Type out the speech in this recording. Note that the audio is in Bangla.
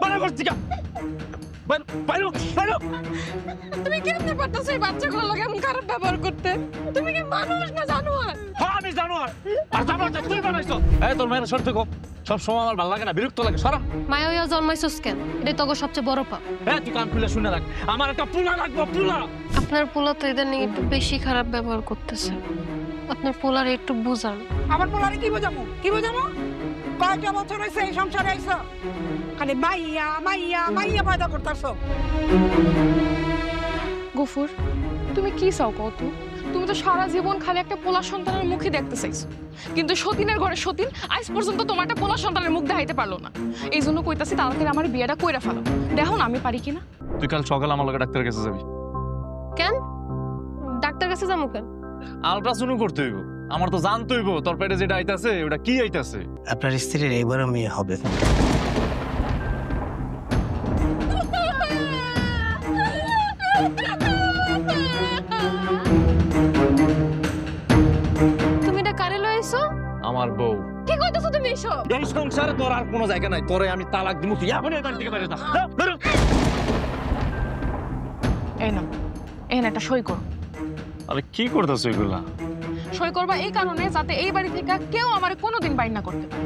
বাইরে করছি কা বাইরে বাইরে। তুমি কেমনে পারতেছো এই বাচ্চাগুলোর লগে এমন খারাপ ব্যবহার করতে? তুমি কি মানুষ না জানোয়ার? হ্যাঁ আমি জানোয়ার। আর জানোয়ারটা তুই বানাইছো। এই তোর মায়ের সরতে গো। সব সময় আমার ভালো লাগে না, বিরক্ত লাগে, সরা। মায়া হইয়া জন্মাইছস কেন? এটাই তোকে সবচেয়ে বড় পাপ। হ্যাঁ তুই কান খুলে শুনে রাখ, আমার একটা পোলা লাগবো, পোলা। আপনার পোলা তো এদের নিয়ে একটু বেশি খারাপ ব্যবহার করতেছে। আপনার পোলার একটু বুঝান। আমার পোলারে কি বোঝামো কি বোঝামো? কয়টা বছর হয়েছে এই সংসারে আইছো, খালি মাইয়া মাইয়া মাইয়া পয়দা করতেছো। গফুর, তুমি কি চাও কত? তুমি তো সারা জীবন খালি একটা পোলা সন্তানের মুখই দেখতে চাইছো, কিন্তু সতীনের ঘরে সতীন আজ পর্যন্ত তোমার একটা পোলা সন্তানের মুখ দেখাইতে পারলো না। এই জন্য কইতাছি তাড়াতাড়ি আমার বিয়েটা কইরা ফেলো। দেখো না আমি পারি কিনা। তুই কাল সকালে আমার লগে ডাক্তারের কাছে যাবি। কেন ডাক্তার কাছে যাবো কেন? আলট্রাসাউন্ড করতে হইব, আমার তো জানতে হইব তোর পেটে যেটা আইতাছে ওটা কি আইতাছে। আপনার স্ত্রীর এবারও মেয়ে হবে। তুমি এটা কারে লইছো? আমার বউ। কি কইতাছো তুমি এসব? এই সংসারে তোর আর কোনো জায়গা নাই, তোরে আমি তালাক দিমু, তুই এখনই এখান থেকে বেরিয়ে যা। বেরো। এই না, এখানে একটা সই করো। আরে কি করতেছ এগুলা? সই করবা এই কারণে যাতে এই বাড়ি থেকে কেউ আমার কোনোদিন বাইর না করতে পারে।